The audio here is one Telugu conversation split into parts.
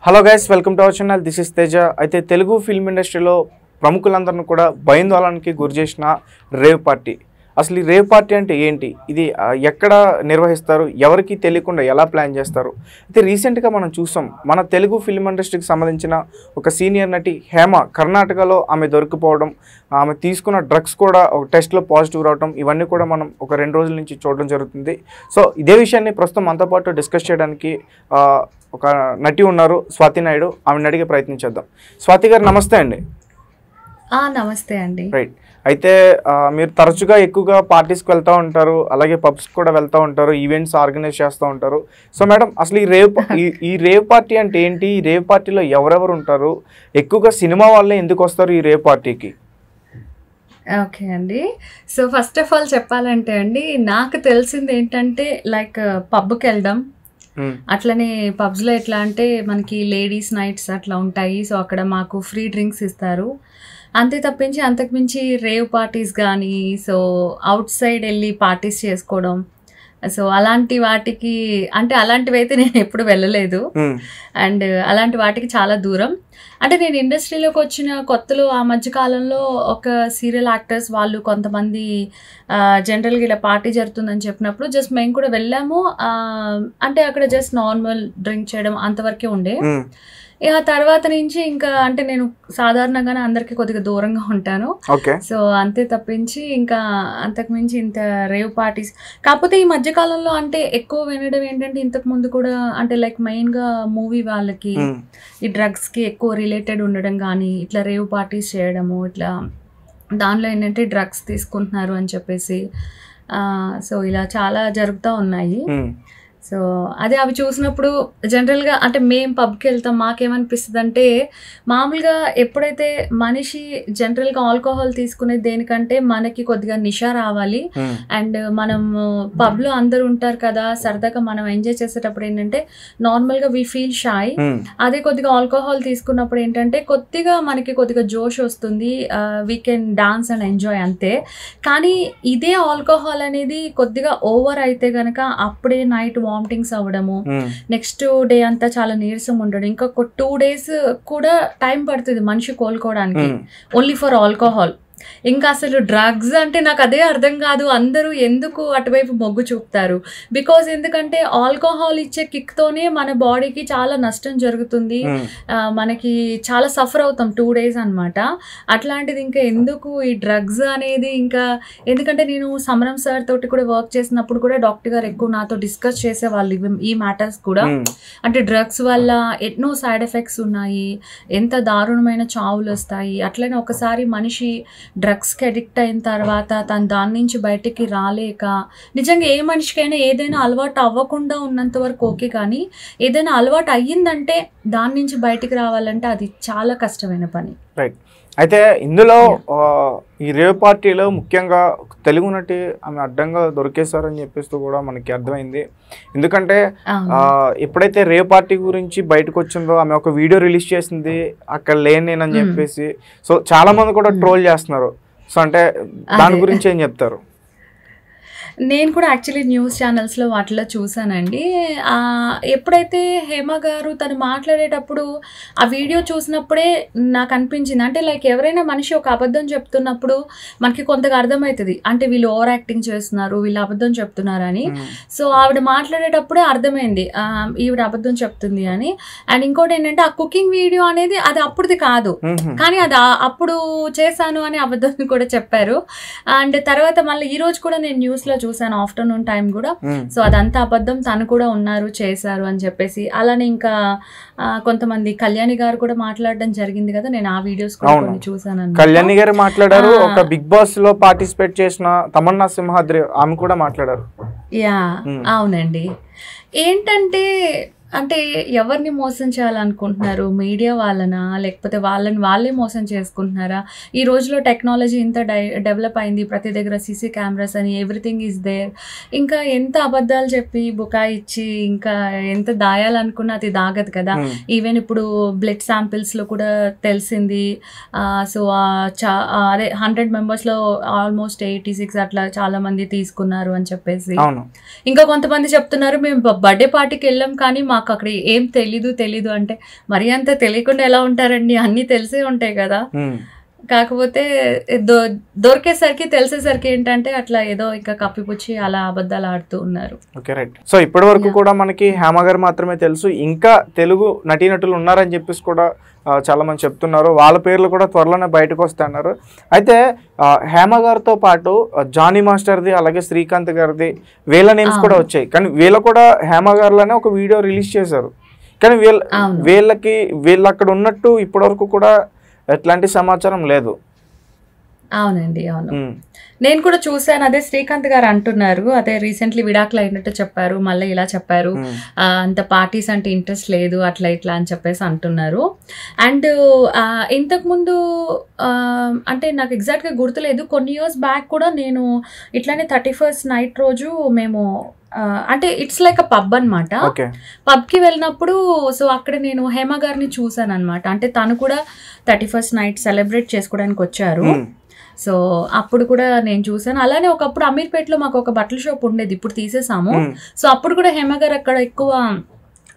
Hello guys, welcome to our channel. This is Teja. అయితే తెలుగు ఫిల్మ్ ఇండస్ట్రీలో ప్రముఖులందరినీ కూడా భయాందోళనకి గురి చేసిన రేవ్ పార్టీ. అసలు ఈ రేవ్ పార్టీ అంటే ఏంటి, ఇది ఎక్కడ నిర్వహిస్తారు, ఎవరికి తెలియకుండా ఎలా ప్లాన్ చేస్తారు? అయితే రీసెంట్గా మనం చూసాం, మన తెలుగు ఫిల్మ్ ఇండస్ట్రీకి సంబంధించిన ఒక సీనియర్ నటి హేమ కర్ణాటకలో ఆమె దొరికిపోవడం, ఆమె తీసుకున్న డ్రగ్స్ కూడా ఒక టెస్ట్లో పాజిటివ్ రావడం, ఇవన్నీ కూడా మనం ఒక 2 రోజుల నుంచి చూడడం జరుగుతుంది. సో ఇదే విషయాన్ని ప్రస్తుతం మనతో పాటు డిస్కస్ చేయడానికి ఒక నటి ఉన్నారు, స్వాతి నాయుడు. ఆమెను అడిగే ప్రయత్నం చేద్దాం. స్వాతి గారు నమస్తే అండి. నమస్తే అండి. రైట్. అయితే మీరు తరచుగా ఎక్కువగా పార్టీస్కి వెళ్తూ ఉంటారు, అలాగే పబ్స్కి కూడా వెళ్తూ ఉంటారు, ఈవెంట్స్ ఆర్గనైజ్ చేస్తూ ఉంటారు. సో మేడం, అసలు ఈ రేవ్ పార్టీ అంటే ఏంటి? ఈ రేవ్ పార్టీలో ఎవరెవరు ఉంటారు? ఎక్కువగా సినిమా వాళ్ళే ఎందుకు వస్తారు ఈ రేవ్ పార్టీకి? ఓకే అండి. సో ఫస్ట్ ఆఫ్ ఆల్ చెప్పాలంటే అండి, నాకు తెలిసింది ఏంటంటే లైక్ పబ్కి వెళ్ళడం, అట్లనే పబ్స్లో ఎట్లా అంటే మనకి లేడీస్ నైట్స్ అట్లా ఉంటాయి. సో అక్కడ మాకు ఫ్రీ డ్రింక్స్ ఇస్తారు, అంతే తప్పించి అంతకుమించి రేవ్ పార్టీస్ కానీ, సో అవుట్ సైడ్ వెళ్ళి పార్టీస్ చేసుకోవడం, సో అలాంటి వాటికి అంటే అలాంటివి అయితే నేను ఎప్పుడు వెళ్ళలేదు. అండ్ అలాంటి వాటికి చాలా దూరం. అంటే నేను ఇండస్ట్రీలోకి వచ్చిన కొత్తలో ఆ మధ్య కాలంలో ఒక సీరియల్ యాక్టర్స్ వాళ్ళు కొంతమంది జనరల్గా ఇలా పార్టీ జరుగుతుందని చెప్పినప్పుడు జస్ట్ మేము కూడా వెళ్ళాము. అంటే అక్కడ జస్ట్ నార్మల్ డ్రింక్ చేయడం అంతవరకే ఉండే. ఇక తర్వాత నుంచి ఇంకా అంటే నేను సాధారణంగానే అందరికి కొద్దిగా దూరంగా ఉంటాను. సో అంతే తప్పించి ఇంకా అంతకుమించి ఇంత రేవ్ పార్టీస్ కాకపోతే ఈ మధ్యకాలంలో అంటే ఎక్కువ వినడం ఏంటంటే, ఇంతకు ముందు కూడా అంటే లైక్ మెయిన్గా మూవీ వాళ్ళకి ఈ డ్రగ్స్కి ఎక్కువ రిలేటెడ్ ఉండడం కానీ, ఇట్లా రేవ్ పార్టీస్ చేయడము, ఇట్లా దానిలో ఏంటంటే డ్రగ్స్ తీసుకుంటున్నారు అని చెప్పేసి సో ఇలా చాలా జరుగుతూ ఉన్నాయి. సో అదే అవి చూసినప్పుడు జనరల్గా అంటే మేము పబ్కి వెళ్తాం, మాకేమనిపిస్తుంది అంటే మామూలుగా ఎప్పుడైతే మనిషి జనరల్గా ఆల్కహాల్ తీసుకునేది దేనికంటే మనకి కొద్దిగా నిషా రావాలి. అండ్ మనం పబ్లో అందరూ ఉంటారు కదా, సరదాగా మనం ఎంజాయ్ చేసేటప్పుడు ఏంటంటే నార్మల్గా వీ ఫీల్ షై. అదే కొద్దిగా ఆల్కహాల్ తీసుకున్నప్పుడు ఏంటంటే కొద్దిగా మనకి కొద్దిగా జోష్ వస్తుంది, we can dance and enjoy అంతే. కానీ ఇదే ఆల్కహాల్ అనేది కొద్దిగా ఓవర్ అయితే కనుక అప్పుడే నైట్ వామిటింగ్స్ అవ్వడము, నెక్స్ట్ డే అంతా చాలా నీరసం ఉండడం, ఇంకా 2 days కూడా టైం పడుతుంది మనిషి కోలుకోవడానికి, ఓన్లీ ఫర్ ఆల్కహాల్. ఇంకా అసలు డ్రగ్స్ అంటే నాకు అదే అర్థం కాదు, అందరూ ఎందుకు అటువైపు మొగ్గు చూపుతారు? బికాజ్ ఎందుకంటే ఆల్కహాల్ ఇచ్చే కిక్తోనే మన బాడీకి చాలా నష్టం జరుగుతుంది, మనకి చాలా సఫర్ అవుతాం 2 days అనమాట. అట్లాంటిది ఇంకా ఎందుకు ఈ డ్రగ్స్ అనేది? ఇంకా ఎందుకంటే నేను సమరం సార్ తోటి కూడా వర్క్ చేసినప్పుడు కూడా డాక్టర్ గారు ఎక్కువ నాతో డిస్కస్ చేసేవాళ్ళు ఈ మ్యాటర్స్ కూడా. అంటే డ్రగ్స్ వల్ల ఎన్నో సైడ్ ఎఫెక్ట్స్ ఉన్నాయి, ఎంత దారుణమైన చావులు వస్తాయి. అట్లనే ఒకసారి మనిషి డ్రగ్స్కి అడిక్ట్ అయిన తర్వాత తను దాని నుంచి బయటికి రాలేక, నిజంగా ఏ మనిషికైనా ఏదైనా అలవాటు అవ్వకుండా ఉన్నంత వరకు ఓకే, కానీ ఏదైనా అలవాటు అయ్యిందంటే దాని నుంచి బయటికి రావాలంటే అది చాలా కష్టమైన పని. రైట్. అయితే ఇందులో ఈ రేవ్ పార్టీలో ముఖ్యంగా తెలుగు నటి ఆమె అడ్డంగా దొరికేశారని చెప్పేస్తూ కూడా మనకి అర్థమైంది. ఎందుకంటే ఎప్పుడైతే రేవ్ పార్టీ గురించి బయటకు వచ్చిందో ఆమె ఒక వీడియో రిలీజ్ చేసింది, అక్కడ లేనేనని చెప్పేసి. సో చాలా మంది కూడా ట్రోల్ చేస్తున్నారు. సో అంటే దాని గురించి ఏం చెప్తారు? నేను కూడా యాక్చువల్లీ న్యూస్ ఛానల్స్లో వాటిలో చూసానండి. ఎప్పుడైతే హేమ గారు తను మాట్లాడేటప్పుడు ఆ వీడియో చూసినప్పుడే నాకు అనిపించింది, అంటే లైక్ ఎవరైనా మనిషి ఒక అబద్ధం చెప్తున్నప్పుడు మనకి కొంతగా అర్థమవుతుంది, అంటే వీళ్ళు ఓవర్ యాక్టింగ్ చేస్తున్నారు, వీళ్ళు అబద్ధం చెప్తున్నారని. సో ఆవిడ మాట్లాడేటప్పుడే అర్థమైంది ఈవిడ అబద్ధం చెప్తుంది అని. అండ్ ఇంకోటి ఏంటంటే ఆ కుకింగ్ వీడియో అనేది అది అప్పుడుది కాదు, కానీ అది అప్పుడు చేశాను అని అబద్ధం కూడా చెప్పారు. అండ్ తర్వాత మళ్ళీ ఈ రోజు కూడా నేను న్యూస్లో చూసాను ఆఫ్టర్నూన్ టైం కూడా. సో అదంతా అబద్ధం, తను కూడా ఉన్నారు చేశారు అని చెప్పేసి. అలానే ఇంకా కొంతమంది కళ్యాణి గారు కూడా మాట్లాడడం జరిగింది కదా, నేను ఆ వీడియోస్ కూడా కొన్ని చూసాను. కళ్యాణి గారు మాట్లాడారు, ఒక బిగ్ బాస్ లో పార్టిసిపేట్ చేసిన తమన్నా సింహాద్రి ఆమె కూడా మాట్లాడారు. యా అవునండి. ఏంటంటే అంటే ఎవరిని మోసం చేయాలనుకుంటున్నారు? మీడియా వాళ్ళనా, లేకపోతే వాళ్ళే మోసం చేసుకుంటున్నారా? ఈ రోజులో టెక్నాలజీ ఇంత డెవలప్ అయింది, ప్రతి దగ్గర సీసీ కెమెరాస్ అని ఎవ్రీథింగ్ ఈజ్ దేర్. ఇంకా ఎంత అబద్ధాలు చెప్పి బుకాయిచ్చి ఇంకా ఎంత దాయాలనుకున్నా అది దాగదు కదా. ఈవెన్ ఇప్పుడు బ్లడ్ శాంపిల్స్లో కూడా తెలిసింది. సో అదే 100 members ఆల్మోస్ట్ 86 అట్లా చాలా మంది తీసుకున్నారు అని చెప్పేసి. ఇంకా కొంతమంది చెప్తున్నారు మేము బర్త్డే పార్టీకి వెళ్ళాం కానీ మాకు అక్కడ ఏం తెలీదు అంటే మరి అంత తెలియకుండా ఎలా ఉంటారండి, అన్నీ తెలిసే ఉంటాయి కదా. కాకపోతే దొరికేసరికి తెలిసేసరికి ఏంటంటే అట్లా ఏదో ఇంకా కప్పిపుచ్చి అలా అబద్ధాలు ఆడుతూ ఉన్నారు. Okay right. సో ఇప్పటి వరకు కూడా మనకి హేమ గారు మాత్రమే తెలుసు, ఇంకా తెలుగు నటీనటులు ఉన్నారని చెప్పేసి కూడా చాలా మంది చెప్తున్నారు. వాళ్ళ పేర్లు కూడా త్వరలోనే బయటకు వస్తున్నారు. అయితే హేమ గారితో పాటు జానీ మాస్టర్ది అలాగే శ్రీకాంత్ గారిది వీళ్ళ నేమ్స్ కూడా వచ్చాయి. కానీ వీళ్ళు కూడా హేమ గారిలోనే ఒక వీడియో రిలీజ్ చేశారు. కానీ వీళ్ళు అక్కడ ఉన్నట్టు ఇప్పటి వరకు కూడా ఎట్లాంటి సమాచారం లేదు. అవునండి, అవును, నేను కూడా చూసాను. అదే శ్రీకాంత్ గారు అంటున్నారు, అదే రీసెంట్లీ విడాకులు అయినట్టు చెప్పారు, మళ్ళీ ఇలా చెప్పారు, అంత పార్టీస్ అంటే ఇంట్రెస్ట్ లేదు అట్లా ఇట్లా అని చెప్పేసి అంటున్నారు. అండ్ ఇంతకుముందు అంటే నాకు ఎగ్జాక్ట్గా గుర్తులేదు, కొన్ని ఇయర్స్ బ్యాక్ కూడా నేను ఇట్లానే 31st నైట్ రోజు మేము అంటే ఇట్స్ లైక్ అ పబ్ అనమాట. పబ్కి వెళ్ళినప్పుడు సో అక్కడ నేను హేమ గారిని చూసాను అనమాట. అంటే తను కూడా 31st నైట్ సెలబ్రేట్ చేసుకోవడానికి వచ్చారు. సో అప్పుడు కూడా నేను చూసాను. అలానే ఒకప్పుడు అమీర్పేటలో మాకు ఒక బట్టల షాప్ ఉండేది, ఇప్పుడు తీసేసాము. సో అప్పుడు కూడా హేమ గారు అక్కడ ఎక్కువ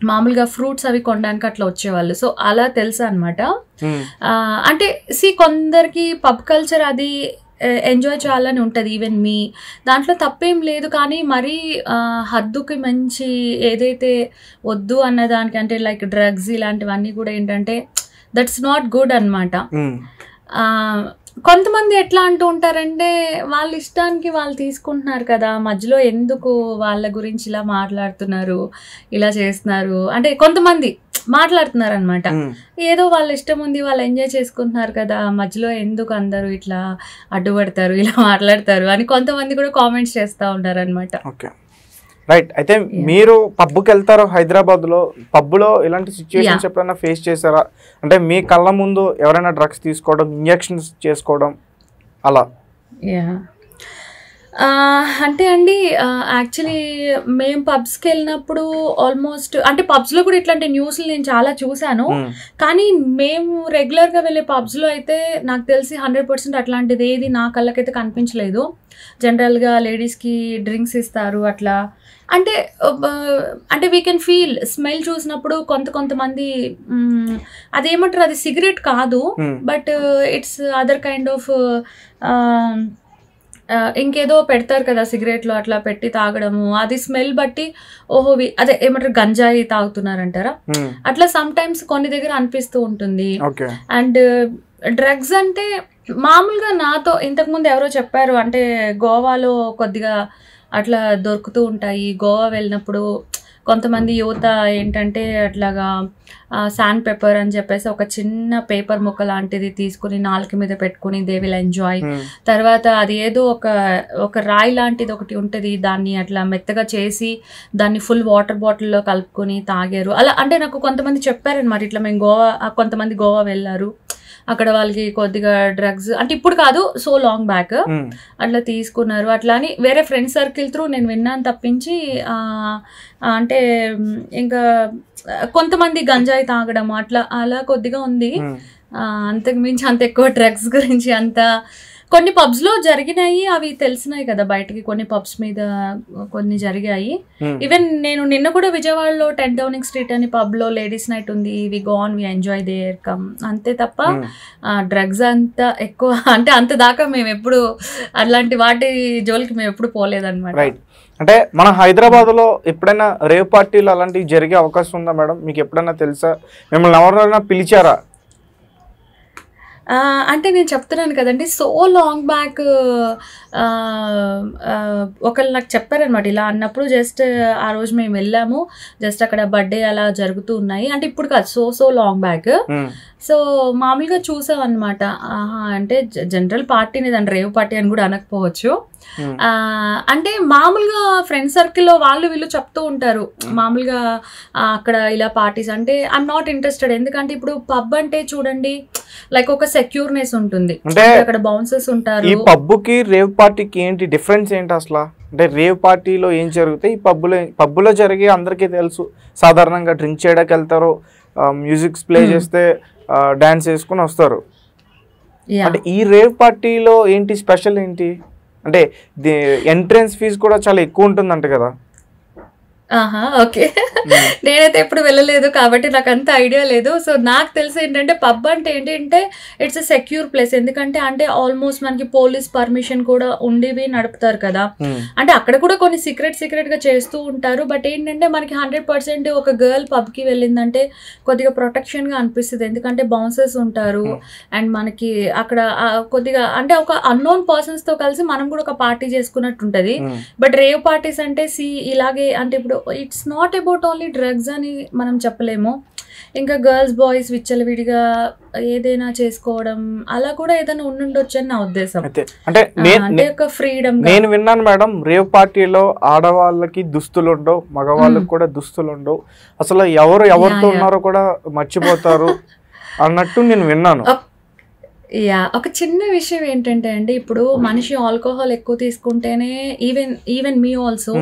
మామూలుగా ఫ్రూట్స్ అవి కొనడానికి అట్లా వచ్చేవాళ్ళు. సో అలా తెలుసా అనమాట. అంటే కొందరికి పబ్ కల్చర్ అది ఎంజాయ్ చేయాలని ఉంటుంది, ఈవెన్ మీ దాంట్లో తప్పేం లేదు. కానీ మరీ హద్దుకి మంచి ఏదైతే వద్దు అన్నదానికి అంటే లైక్ డ్రగ్స్ ఇలాంటివన్నీ కూడా ఏంటంటే దట్స్ నాట్ గుడ్ అనమాట. కొంతమంది ఎట్లా అంటూ ఉంటారంటే వాళ్ళ ఇష్టానికి వాళ్ళు తీసుకుంటున్నారు కదా, మధ్యలో ఎందుకు వాళ్ళ గురించి ఇలా మాట్లాడుతున్నారు, ఇలా చేస్తున్నారు అంటే కొంతమంది మాట్లాడుతున్నారు అనమాట. ఏదో వాళ్ళ ఇష్టం ఉంది, వాళ్ళు ఎంజాయ్ చేసుకుంటున్నారు కదా, మధ్యలో ఎందుకు అందరూ ఇట్లా అడ్డుపడతారు, ఇలా మాట్లాడతారు అని కొంతమంది కూడా కామెంట్స్ చేస్తూ ఉంటారు అనమాట. Okay right. అయితే మీరు పబ్కి వెళ్తారు హైదరాబాద్లో, పబ్లో ఇలాంటి సిచ్యువేషన్స్ ఎప్పుడైనా ఫేస్ చేశారా? అంటే మీ కళ్ళ ముందు ఎవరైనా డ్రగ్స్ తీసుకోవడం, ఇంజెక్షన్స్ చేసుకోవడం అలా? అంటే అండి యాక్చువల్లీ మేము పబ్స్కి వెళ్ళినప్పుడు ఆల్మోస్ట్ అంటే పబ్స్లో కూడా ఇట్లాంటి న్యూస్లు నేను చాలా చూశాను. కానీ మేము రెగ్యులర్గా వెళ్ళే పబ్స్లో అయితే నాకు తెలిసి 100% అట్లాంటిది ఏది నా కళ్ళకైతే కనిపించలేదు. జనరల్గా లేడీస్కి డ్రింక్స్ ఇస్తారు అట్లా. అంటే వీ కెన్ ఫీల్ స్మెల్ చూసినప్పుడు కొంతమంది అదేమంటారు, అది సిగరెట్ కాదు, but it's other kind of ఇంకేదో పెడతారు కదా సిగరెట్లో, అట్లా పెట్టి తాగడము, అది స్మెల్ బట్టి ఓహో అదే ఏమంటారు గంజాయి తాగుతున్నారంటారా, అట్లా సమ్ టైమ్స్ కొన్ని దగ్గర అనిపిస్తూ ఉంటుంది. అండ్ డ్రగ్స్ అంటే మామూలుగా నాతో ఇంతకుముందు ఎవరో చెప్పారు, అంటే గోవాలో కొద్దిగా అట్లా దొరుకుతూ ఉంటాయి. గోవా వెళ్ళినప్పుడు కొంతమంది యువత ఏంటంటే అట్లాగా శాండ్ పెప్పర్ అని చెప్పేసి ఒక చిన్న పేపర్ ముక్క లాంటిది తీసుకుని నాలుక మీద పెట్టుకుని దే విల్ ఎంజాయ్. తర్వాత అది ఏదో ఒక రాయి లాంటిది ఒకటి ఉంటుంది, దాన్ని అట్లా మెత్తగా చేసి దాన్ని ఫుల్ వాటర్ బాటిల్లో కలుపుకొని తాగారు అలా. అంటే నాకు కొంతమంది చెప్పారనమాట, ఇట్లా మేము కొంతమంది గోవా వెళ్ళారు, అక్కడ వాళ్ళకి కొద్దిగా డ్రగ్స్ అంటే ఇప్పుడు కాదు సో లాంగ్ బ్యాక్ అట్లా తీసుకున్నారు అట్లా అని వేరే ఫ్రెండ్ సర్కిల్ త్రూ నేను విన్నాను తప్పించి అంటే ఇంకా కొంతమంది గంజాయి తాగడం అలా కొద్దిగా ఉంది. అంతకు మించి అంత ఎక్కువ డ్రగ్స్ గురించి అంత కొన్ని పబ్స్ లో జరిగినాయి, అవి తెలిసినాయి కదా బయటకి, కొన్ని పబ్స్ మీద కొన్ని జరిగాయి. ఈవెన్ నేను నిన్న కూడా విజయవాడలో 10 డౌనింగ్ స్ట్రీట్ అని పబ్ లో లేడీస్ నైట్ ఉంది, we go on we enjoy there come అంతే తప్ప డ్రగ్స్ అంత ఎక్కువ అంటే అంత దాకా మేము ఎప్పుడు అలాంటి వాటి జోలికి మేము ఎప్పుడు పోలేదన్నమాట. అంటే మన హైదరాబాద్ లో ఎప్పుడైనా రేవ్ పార్టీలు అలాంటివి జరిగే అవకాశం ఉందా మేడం? మీకు ఎప్పుడైనా తెలుసా? మిమ్మల్ని ఎవరైనా పిలిచారా? అంటే నేను చెప్తున్నాను కదండి, సో లాంగ్ బ్యాక్ ఒకళ్ళు నాకు చెప్పారనమాట ఇలా అన్నప్పుడు. జస్ట్ ఆ రోజు మేము వెళ్ళాము, జస్ట్ అక్కడ బర్త్డే అలా జరుగుతూ ఉన్నాయి, అంటే ఇప్పుడు కాదు సో లాంగ్ బ్యాక్. సో మామూలుగా చూసాం అనమాట. అంటే జనరల్ పార్టీని దాని రేవ్ పార్టీ అని కూడా అనకపోవచ్చు. అంటే మామూలుగా ఫ్రెండ్ సర్కిల్లో వాళ్ళు వీళ్ళు చెప్తూ ఉంటారు మామూలుగా అక్కడ ఇలా పార్టీస్ అంటే ఐఎమ్ నాట్ ఇంట్రెస్టెడ్. ఎందుకంటే ఇప్పుడు పబ్ అంటే చూడండి లైక్ ఒక సెక్యూర్నెస్ ఉంటుంది, అంటే అక్కడ బౌన్సర్స్ ఉంటారు. ఈ పబ్కి రేవ్ పార్టీకి ఏంటి డిఫరెన్స్ ఏంటి అసలు? అంటే రేవ్ పార్టీలో ఏం జరుగుతాయి, ఈ పబ్బులో జరిగే అందరికీ తెలుసు, సాధారణంగా డ్రింక్ చేయడానికి వెళ్తారు, మ్యూజిక్స్ ప్లే చేస్తే డాన్స్ వేసుకుని వస్తారు. అంటే ఈ రేవ్ పార్టీలో ఏంటి స్పెషల్ ఏంటి? అంటే ఎంట్రన్స్ ఫీజు కూడా చాలా ఎక్కువ ఉంటుందంట కదా. ఆహా! ఓకే. నేనైతే ఎప్పుడు వెళ్ళలేదు కాబట్టి నాకంత ఐడియా లేదు. సో, నాకు తెలిసి ఏంటంటే పబ్ అంటే ఏంటంటే ఇట్స్ ఎ సెక్యూర్ ప్లేస్. ఎందుకంటే అంటే ఆల్మోస్ట్ మనకి పోలీస్ పర్మిషన్ కూడా ఉండేవి నడుపుతారు కదా! అంటే అక్కడ కూడా కొన్ని సీక్రెట్‌గా చేస్తూ ఉంటారు. బట్ ఏంటంటే మనకి 100% ఒక గర్ల్ పబ్‌కి వెళ్ళిందంటే కొద్దిగా ప్రొటెక్షన్‌గా అనిపిస్తది. ఎందుకంటే బౌన్సర్స్ ఉంటారు. అండ్ మనకి అక్కడ కొద్దిగా అంటే ఒక అన్నోన్ పర్సన్స్‌తో కలిసి మనం కూడా ఒక పార్టీ చేసుకున్నట్టు ఉంటది. బట్ రేవ్ పార్టీస్ అంటే ఇలాగే అంటే ఇప్పుడు it's not about only drugs అని మనం చెప్పలేము. ఇంకా గర్ల్స్ బాయ్స్ విచ్చలవిడిగా ఏదైనా చేసుకోవడం అలా కూడా ఏదైనా ఉండుండొచ్చు అని నా ఉద్దేశం. అంటే ఒక ఫ్రీడమ్. నేను విన్నాను మేడం, రేవ్ పార్టీలో ఆడవాళ్ళకి దుస్తులు ఉండవు, మగవాళ్ళకి కూడా దుస్తులు ఉండవు, అసలు ఎవరితో ఉన్నారో కూడా మర్చిపోతారు అన్నట్టు నేను విన్నాను. ఒక చిన్న విషయం ఏంటంటే అండి, ఇప్పుడు మనిషి ఆల్కహాల్ ఎక్కువ తీసుకుంటేనే even me also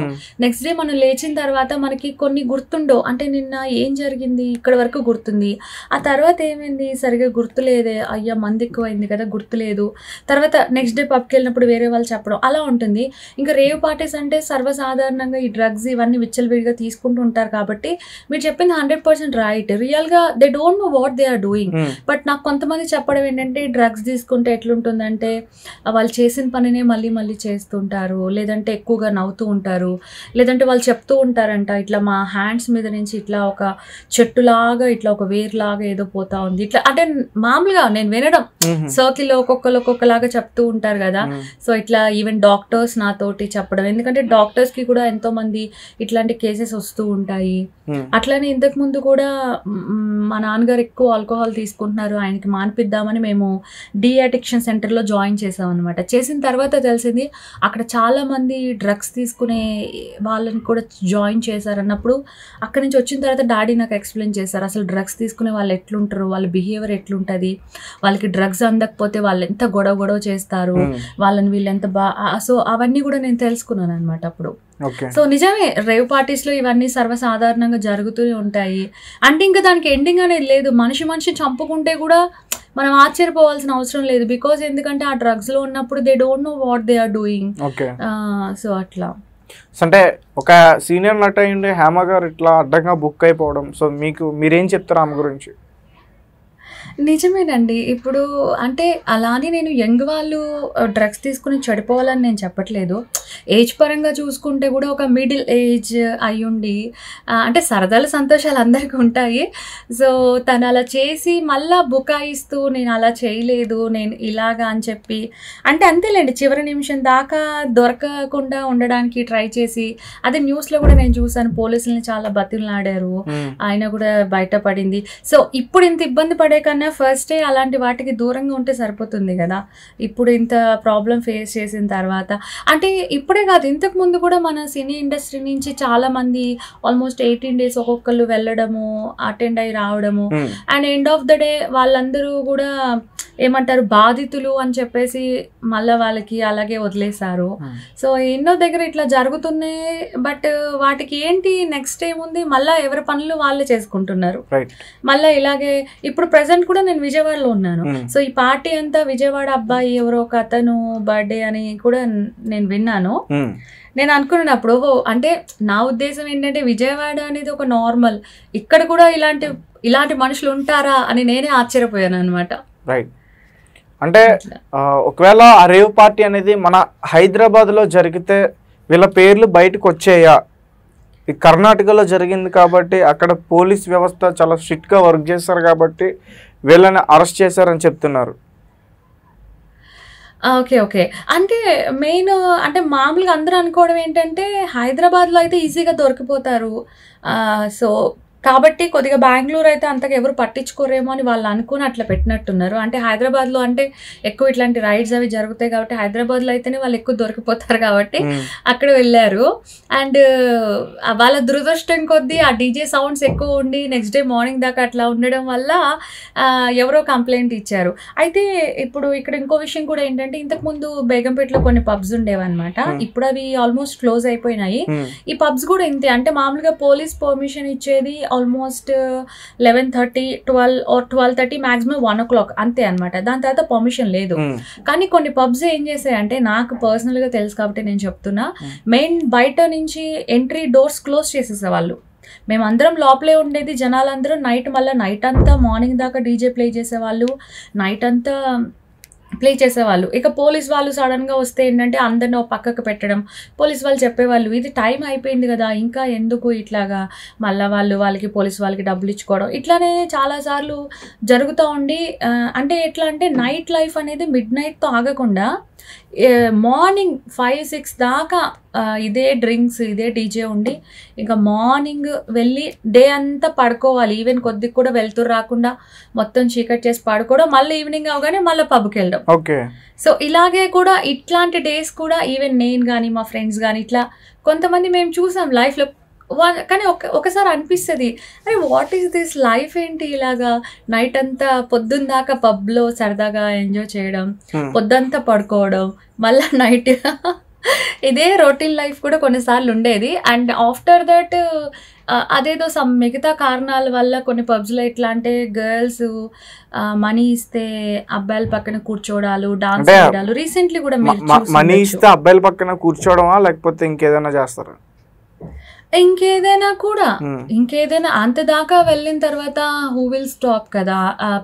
next day మనం లేచిన తర్వాత మనకి కొన్ని గుర్తుండవు. అంటే నిన్న ఏం జరిగింది ఇక్కడ వరకు గుర్తుంది, ఆ తర్వాత ఏమైంది సరిగా గుర్తులేదే, అయ్యా మంది ఎక్కువైంది కదా గుర్తులేదు, తర్వాత నెక్స్ట్ డే పబ్కి వెళ్ళినప్పుడు వేరే వాళ్ళు చెప్పడం అలా ఉంటుంది. ఇంకా రేవ్ పార్టీస్ అంటే సర్వసాధారణంగా ఈ డ్రగ్స్ ఇవన్నీ విచ్చలవిడిగా తీసుకుంటూ ఉంటారు కాబట్టి మీరు చెప్పింది 100% రైట్. రియల్గా they don't know what they are doing. But నాకు కొంతమంది చెప్పడం ఏంటంటే డ్రగ్స్ తీసుకుంటే ఎట్లుంటుందంటే వాళ్ళు చేసిన పనినే మళ్ళీ మళ్ళీ చేస్తుంటారు, లేదంటే ఎక్కువగా నవ్వుతూ ఉంటారు, లేదంటే వాళ్ళు చెప్తూ ఉంటారంట ఇట్లా మా హ్యాండ్స్ మీద నుంచి ఇట్లా ఒక చెట్టులాగా ఇట్లా ఒక వేరులాగా ఏదో పోతా ఉంది ఇట్లా. అంటే మామూలుగా నేను వినడం సర్కిల్లో ఒక్కొక్కలాగా చెప్తూ ఉంటారు కదా. సో ఇట్లా ఈవెన్ డాక్టర్స్ నాతోటి చెప్పడం, ఎందుకంటే డాక్టర్స్ కి కూడా ఎంతో మంది ఇట్లాంటి కేసెస్ వస్తూ ఉంటాయి. అట్లానే ఇంతకు ముందు కూడా మా నాన్నగారు ఎక్కువ ఆల్కహాల్ తీసుకుంటున్నారు, ఆయనకి మానిపిద్దామని మేము డీ అడిక్షన్ సెంటర్లో జాయిన్ చేసాం అనమాట. చేసిన తర్వాత తెలిసింది అక్కడ చాలా మంది డ్రగ్స్ తీసుకునే వాళ్ళని కూడా జాయిన్ చేశారన్నప్పుడు అక్కడి నుంచి వచ్చిన తర్వాత డాడీ నాకు ఎక్స్ప్లెయిన్ చేశారు అసలు డ్రగ్స్ తీసుకునే వాళ్ళు ఎట్లుంటారు, వాళ్ళ బిహేవియర్ ఎట్లుంటుంది, వాళ్ళకి డ్రగ్స్ అందకపోతే వాళ్ళు ఎంత గొడవ చేస్తారు, వాళ్ళని వీళ్ళు ఎంత సో అవన్నీ కూడా నేను తెలుసుకున్నాను అనమాట అప్పుడు. సో నిజమే రేవ్ పార్టీస్లో ఇవన్నీ సర్వసాధారణంగా జరుగుతూనే ఉంటాయి. అంటే ఇంకా దానికి ఎండింగ్ అనేది లేదు. మనిషి చంపుకుంటే కూడా మనం ఆశ్చర్యపోవాల్సిన అవసరం లేదు. బికాజ్ ఎందుకంటే ఆ డ్రగ్స్లో ఉన్నప్పుడు they don't know what they are doing. So అట్లా అంటే ఒక సీనియర్ నట అయ్యిండే హేమ గారు ఇట్లా అడ్డంగా బుక్ అయిపోవడం, సో మీరేం చెప్తారు ఆమె గురించి? నిజమేనండి. ఇప్పుడు అంటే అలానే నేను యంగ్ వాళ్ళు డ్రగ్స్ తీసుకుని చెడిపోవాలని నేను చెప్పట్లేదు. ఏజ్ పరంగా చూసుకుంటే కూడా ఒక మిడిల్ ఏజ్ అయ్యుండి అంటే సరదాలు సంతోషాలు అందరికీ ఉంటాయి. సో తను అలా చేసి మళ్ళా బుకాయిస్తూ నేను అలా చేయలేదు, నేను ఇలాగా అని చెప్పి అంటే అంతేలేండి చివరి నిమిషం దాకా దొరకకుండా ఉండడానికి ట్రై చేసి, అదే న్యూస్లో కూడా నేను చూసాను పోలీసుల్ని చాలా బతిమలాడారు, ఆయన కూడా బయటపడింది. సో ఇప్పుడు ఇంత ఇబ్బంది పడే కన్నా ఫస్టే అలాంటి వాటికి దూరంగా ఉంటే సరిపోతుంది కదా. ఇప్పుడు ఇంత ప్రాబ్లం ఫేస్ చేసిన తర్వాత అంటే ఇప్పుడే కాదు ఇంతకు ముందు కూడా మన సినీ ఇండస్ట్రీ నుంచి చాలా మంది ఆల్మోస్ట్ 18 days ఒక్కొక్కళ్ళు వెళ్ళడము, అటెండ్ అయ్యి రావడము, and end of the day వాళ్ళందరూ కూడా ఏమంటారు బాధితులు అని చెప్పేసి మళ్ళీ వాళ్ళకి అలాగే వదిలేశారు. సో ఎన్నో దగ్గర ఇట్లా జరుగుతున్నాయి. బట్ వాటికి ఏంటి నెక్స్ట్ ఏముంది, మళ్ళీ ఎవరి పనులు వాళ్ళే చేసుకుంటున్నారు. మళ్ళీ ఇలాగే ఇప్పుడు ప్రెసెంట్ కూడా నేను విజయవాడలో ఉన్నాను. సో ఈ పార్టీ అంతా విజయవాడ అబ్బాయి ఎవరో ఒక అతను బర్త్డే అని కూడా నేను విన్నాను. నేను అనుకున్నప్పుడు అంటే నా ఉద్దేశం ఏంటంటే విజయవాడ అనేది ఒక నార్మల్, ఇక్కడ కూడా ఇలాంటి మనుషులు ఉంటారా అని నేనే ఆశ్చర్యపోయాను అనమాట. రైట్. అంటే ఒకవేళ ఆ రేవ్ పార్టీ అనేది మన హైదరాబాద్లో జరిగితే వీళ్ళ పేర్లు బయటకు వచ్చాయా? కర్ణాటకలో జరిగింది కాబట్టి అక్కడ పోలీస్ వ్యవస్థ చాలా స్ట్రిక్ట్గా వర్క్ చేస్తారు కాబట్టి వీళ్ళని అరెస్ట్ చేశారని చెప్తున్నారు. ఓకే. అంటే మెయిన్ అంటే మామూలుగా అందరూ అనుకోవడం ఏంటంటే హైదరాబాద్లో అయితే ఈజీగా దొరికిపోతారు. సో కాబట్టి కొద్దిగా బెంగళూరు అయితే అంతగా ఎవరు పట్టించుకోరేమో అని వాళ్ళు అనుకుని అట్లా పెట్టినట్టున్నారు. అంటే హైదరాబాద్లో అంటే ఎక్కువ ఇట్లాంటి రైడ్స్ అవి జరుగుతాయి కాబట్టి హైదరాబాద్లో అయితేనే వాళ్ళు ఎక్కువ దొరికిపోతారు కాబట్టి అక్కడ వెళ్ళారు. అండ్ వాళ్ళ దురదృష్టం కొద్దీ ఆ డీజే సౌండ్స్ ఎక్కువ ఉండి నెక్స్ట్ డే మార్నింగ్ దాకా అట్లా ఉండడం వల్ల ఎవరో కంప్లైంట్ ఇచ్చారు. అయితే ఇప్పుడు ఇక్కడ ఇంకో విషయం కూడా ఏంటంటే ఇంతకుముందు బేగంపేటలో కొన్ని పబ్స్ ఉండేవన్నమాట. ఇప్పుడు అవి ఆల్మోస్ట్ క్లోజ్ అయిపోయినాయి. ఈ పబ్స్ కూడా ఇంతే, అంటే మామూలుగా పోలీస్ పర్మిషన్ ఇచ్చేది ఆల్మోస్ట్ 11:30, 12 or 12:30, మాక్సిమం 1 o'clock అంతే అనమాట. దాని తర్వాత పర్మిషన్ లేదు. కానీ కొన్ని పబ్స్ ఏం చేసాయంటే, నాకు పర్సనల్గా తెలుసు కాబట్టి నేను చెప్తున్నా, మెయిన్ బయట నుంచి ఎంట్రీ డోర్స్ క్లోజ్ చేసేసేవాళ్ళు. మేమందరం లోపలే ఉండేది, జనాలందరూ మళ్ళీ నైట్ అంతా మార్నింగ్ దాకా డీజే ప్లే చేసేవాళ్ళు, నైట్ అంతా ప్లే చేసేవాళ్ళు. ఇక పోలీస్ వాళ్ళు సడన్గా వస్తే ఏంటంటే అందరిని పక్కకు పెట్టడం. పోలీస్ వాళ్ళు చెప్పేవాళ్ళు, ఇది టైం అయిపోయింది కదా, ఇంకా ఎందుకు ఇట్లాగా, మళ్ళీ వాళ్ళకి పోలీస్ వాళ్ళకి డబ్బులు ఇచ్చుకోవడం, ఇట్లానే చాలాసార్లు జరుగుతూ ఉండి, అంటే ఎట్లా అంటే నైట్ లైఫ్ అనేది మిడ్ నైట్తో ఆగకుండా మార్నింగ్ 5-6 దాకా ఇదే డ్రింక్స్, ఇదే డీజే ఉండి, ఇంకా మార్నింగ్ వెళ్ళి డే అంతా పడుకోవాలి. ఈవెన్ కొద్దిగా కూడా వెళ్తురు రాకుండా మొత్తం చీకటి చేసి పడుకోవడం, మళ్ళీ ఈవినింగ్ అవగానే మళ్ళీ పబ్కి వెళ్ళడం. ఓకే. సో ఇలాగే కూడా ఇట్లాంటి డేస్ కూడా ఈవెన్ నేను కానీ మా ఫ్రెండ్స్ కానీ ఇట్లా కొంతమంది మేము చూసాం లైఫ్లో. కానీ ఒకసారి అనిపిస్తుంది, అరే వాట్ ఈస్ దిస్ లైఫ్, ఏంటి ఇలాగా నైట్ అంతా పొద్దున్న దాకా పబ్లో సరదాగా ఎంజాయ్ చేయడం, పొద్దంతా పడుకోవడం, మళ్ళీ నైట్ ఇదే రొటీన్ లైఫ్ కూడా కొన్నిసార్లు ఉండేది. అండ్ ఆఫ్టర్ దట్ అదేదో మిగతా కారణాల వల్ల కొన్ని పబ్స్లో ఎట్లా అంటే గర్ల్స్ మనీ ఇస్తే అబ్బాయిల పక్కన కూర్చోవడాలు, డాన్స్ చేయడాలు. రీసెంట్లీ కూడా మనీ ఇస్తే అబ్బాయిల పక్కన కూర్చోవడమా లేకపోతే ఇంకేదైనా చేస్తారా? ఇంకేదైనా అంతదాకా వెళ్ళిన తర్వాత హూ విల్ స్టాప్ కదా.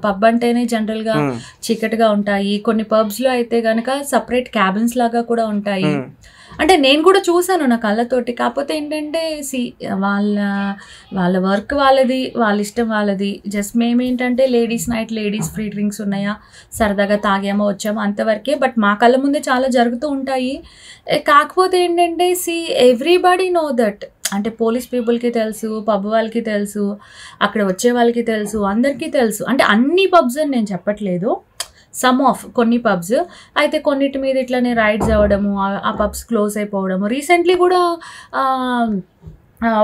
పబ్ అంటేనే జనరల్ గా చీకటిగా ఉంటాయి. కొన్ని పబ్స్ లో అయితే గనక సపరేట్ క్యాబిన్స్ లాగా కూడా ఉంటాయి. అంటే నేను కూడా చూసాను నా కళ్ళతోటి. కాకపోతే ఏంటంటే వాళ్ళ వర్క్ వాళ్ళది, వాళ్ళ ఇష్టం వాళ్ళది. జస్ట్ మేమేంటంటే ladies night, ladies free drinks ఉన్నాయా, సరదాగా తాగామో వచ్చామో అంతవరకే. బట్ మా కళ్ళ ముందే చాలా జరుగుతూ ఉంటాయి. కాకపోతే ఏంటంటే ఎవ్రీబడి నో దట్, అంటే పోలీస్ పీపుల్కి తెలుసు, పబ్ వాళ్ళకి తెలుసు, అక్కడ వచ్చే వాళ్ళకి తెలుసు, అందరికీ తెలుసు. అంటే అన్ని పబ్స్ అని నేను చెప్పట్లేదు, సమ్ ఆఫ్ కొన్ని పబ్స్ అయితే కొన్నిటి మీద ఇట్లానే రైడ్స్ అవ్వడము, ఆ పబ్స్ క్లోజ్ అయిపోవడము. రీసెంట్లీ కూడా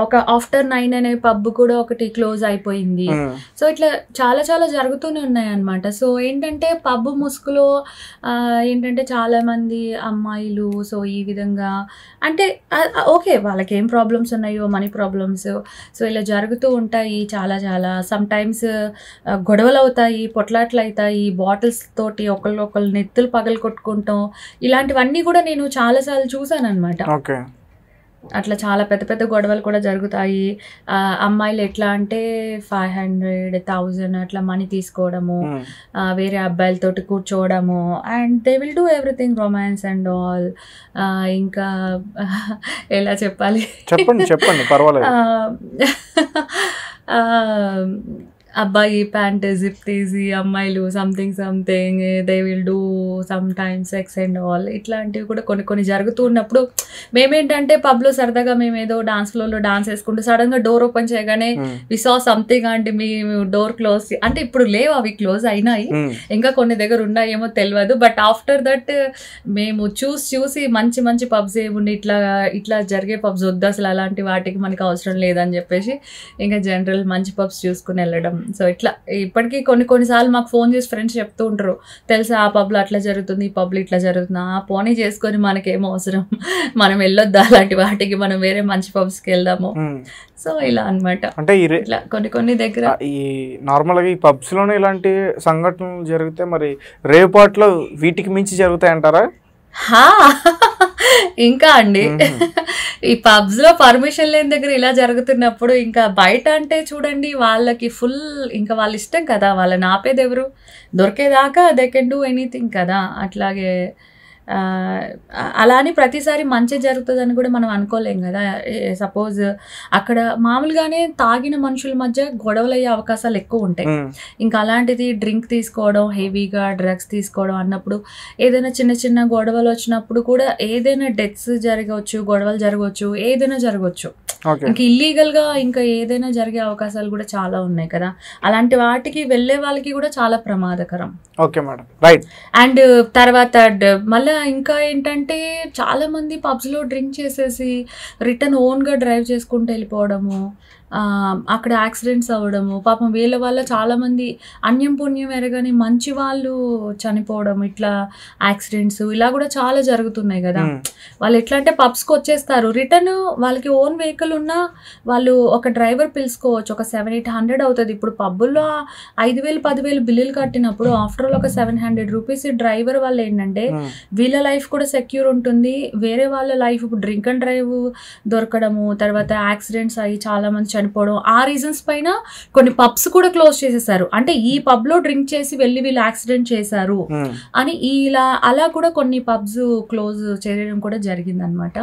ఒక ఆఫ్టర్ 9 అనే పబ్ కూడా ఒకటి క్లోజ్ అయిపోయింది. సో ఇట్లా చాలా చాలా జరుగుతూనే ఉన్నాయి అన్నమాట. సో ఏంటంటే పబ్ ముసుగులో ఏంటంటే చాలామంది అమ్మాయిలు సో ఈ విధంగా అంటే ఓకే వాళ్ళకి ఏం ప్రాబ్లమ్స్ ఉన్నాయో, మనీ ప్రాబ్లమ్స్, సో ఇలా జరుగుతూ ఉంటాయి. చాలా చాలా సమ్ టైమ్స్ గొడవలు అవుతాయి, పొట్లాట్లు అవుతాయి, బాటిల్స్ తోటి ఒకళ్ళు నెత్తులు పగలు కొట్టుకుంటాం. ఇలాంటివన్నీ కూడా నేను చాలాసార్లు చూసాను అనమాట. అట్లా చాలా పెద్ద పెద్ద గొడవలు కూడా జరుగుతాయి. అమ్మాయిలు ఎట్లా అంటే 500,000 అట్లా మనీ తీసుకోవడము, వేరే అబ్బాయిలతోటి కూర్చోవడము, and they will do everything romance and all. ఇంకా ఎలా చెప్పాలి, చెప్పండి పర్వాలేదు. అబ్బాయి ప్యాంట్ జిప్ తీసి అమ్మాయిలు something they will do some times sex and all. ఇట్లాంటివి కూడా కొన్ని జరుగుతూ ఉన్నప్పుడు మేమేంటంటే పబ్లో సరదాగా మేము ఏదో డాన్స్ ఫ్లోర్లో డాన్స్ వేసుకుంటూ సడన్గా డోర్ ఓపెన్ చేయగానే వి సా సంథింగ్, అంటే మీ డోర్ క్లోజ్, అంటే ఇప్పుడు లేవు అవి, క్లోజ్ అయినాయి, ఇంకా కొన్ని దగ్గర ఉన్నాయేమో తెలియదు. బట్ ఆఫ్టర్ దట్ మేము చూసి మంచి మంచి పబ్స్ ఏముండి ఇట్లా జరిగే పబ్స్ వద్దు అసలు, అలాంటి వాటికి మనకి అవసరం లేదని చెప్పేసి ఇంకా జనరల్ మంచి పబ్స్ చూసుకుని వెళ్ళడం. సో ఇట్లా ఇప్పటికీ కొన్నిసార్లు మాకు ఫోన్ చేసి ఫ్రెండ్స్ చెప్తూ ఉంటారు, తెలుసా ఆ పబ్లో అట్లా జరుగుతుంది, ఈ పబ్లో ఇట్లా జరుగుతుంది. ఆ పోనీ చేసుకొని మనకేమో అవసరం, మనం వెళ్ళొద్దా అలాంటి వాటికి, మనం వేరే మంచి పబ్స్కి వెళ్దాము. సో ఇలా అనమాట. అంటే ఇట్లా కొన్ని దగ్గర ఈ నార్మల్గా ఈ పబ్స్ లోనే ఇలాంటి సంఘటనలు జరిగితే మరి రేపాట్లో వీటికి మించి జరుగుతాయి అంటారా? ఇంకా అండి ఈ పబ్స్ లో పర్మిషన్ లేని దగ్గర ఇలా జరుగుతున్నప్పుడు ఇంకా బయట అంటే చూడండి వాళ్ళకి ఫుల్, ఇంకా వాళ్ళ ఇష్టం కదా, వాళ్ళని ఆపేది ఎవరు, దొరికేదాకా దే కెన్ డూ ఎనీథింగ్ కదా. అట్లాగే అలా అని ప్రతిసారి మంచి జరుగుతుందని కూడా మనం అనుకోలేం కదా. సపోజ్ అక్కడ మామూలుగానే తాగిన మనుషుల మధ్య గొడవలు అయ్యే అవకాశాలు ఎక్కువ ఉంటాయి. ఇంకా అలాంటిది డ్రింక్ తీసుకోవడం, హెవీగా డ్రగ్స్ తీసుకోవడం అన్నప్పుడు ఏదైనా చిన్న చిన్న గొడవలు వచ్చినప్పుడు కూడా ఏదైనా డెత్స్ జరగవచ్చు, గొడవలు జరగవచ్చు, ఏదైనా జరగవచ్చు. ఇంకా ఇల్లీగల్ గా ఇంకా ఏదైనా జరిగే అవకాశాలు కూడా చాలా ఉన్నాయి కదా. అలాంటి వాటికి వెళ్ళే వాళ్ళకి కూడా చాలా ప్రమాదకరం. Okay madam, right. అండ్ తర్వాత మళ్ళీ ఇంకా ఏంటంటే చాలా మంది పబ్స్ లో డ్రింక్ చేసేసి రిటర్న్ ఓన్ గా డ్రైవ్ చేసుకుంటూ వెళ్ళిపోవడము, అక్కడ యాక్సిడెంట్స్ అవ్వడము, పాపం వీళ్ళ వల్ల చాలామంది అన్యం పుణ్యం ఎరగని మంచి వాళ్ళు చనిపోవడం, ఇట్లా యాక్సిడెంట్స్ ఇలా కూడా చాలా జరుగుతున్నాయి కదా. వాళ్ళు ఎట్లా అంటే పబ్స్కి వచ్చేస్తారు, రిటర్న్ వాళ్ళకి ఓన్ వెహికల్ ఉన్నా వాళ్ళు ఒక డ్రైవర్ పిలుచుకోవచ్చు, ఒక 700-800 అవుతుంది. ఇప్పుడు పబ్బుల్లో 5,000-10,000 బిల్లులు కట్టినప్పుడు ఆఫ్టర్ ఆల్ ఒక 700 రూపీస్ డ్రైవర్ వల్ల ఏంటంటే వీళ్ళ లైఫ్ కూడా సెక్యూర్ ఉంటుంది, వేరే వాళ్ళ లైఫ్ ఇప్పుడు డ్రింక్ అండ్ డ్రైవ్ దొరకడము, తర్వాత యాక్సిడెంట్స్ అయ్యి చాలా మంది చనిపోవడం, ఆ రీజన్స్ పైన కొన్ని పబ్స్ కూడా క్లోజ్ చేసేసారు. అంటే ఈ పబ్ లో డ్రింక్ చేసి వెళ్ళి వీళ్ళు యాక్సిడెంట్ చేశారు అని ఇలా అలా కూడా కొన్ని పబ్స్ క్లోజ్ చేయడం కూడా జరిగింది అనమాట.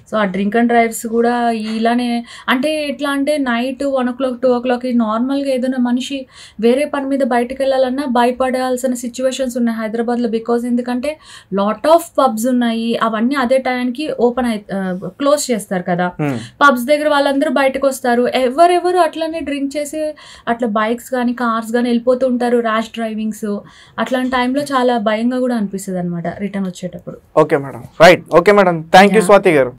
సో ఆ డ్రింక్ అండ్ డ్రైవ్స్ కూడా ఇలానే అంటే ఎట్లా అంటే నైట్ 1 o'clock 2 o'clock నార్మల్ గా ఏదైనా మనిషి వేరే పని మీద బయటకు వెళ్ళాలన్నా భయపడాల్సిన సిచ్యువేషన్స్ ఉన్నాయి హైదరాబాద్ లో. బికాస్ ఎందుకంటే లాట్ ఆఫ్ పబ్స్ ఉన్నాయి, అవన్నీ అదే టైంకి ఓపెన్ క్లోజ్ చేస్తారు కదా. పబ్స్ దగ్గర వాళ్ళందరూ బయటకు వస్తారు, ఎవరెవరు అట్లనే డ్రింక్ చేసి అట్లా బైక్స్ కానీ కార్స్ కానీ వెళ్ళిపోతూ ఉంటారు, ర్యాష్ డ్రైవింగ్స్. అట్లాంటి టైంలో చాలా భయంగా కూడా అనిపిస్తుంది అనమాట రిటర్న్ వచ్చేటప్పుడు. Okay madam, right. Okay madam, thank you Swathi గారు.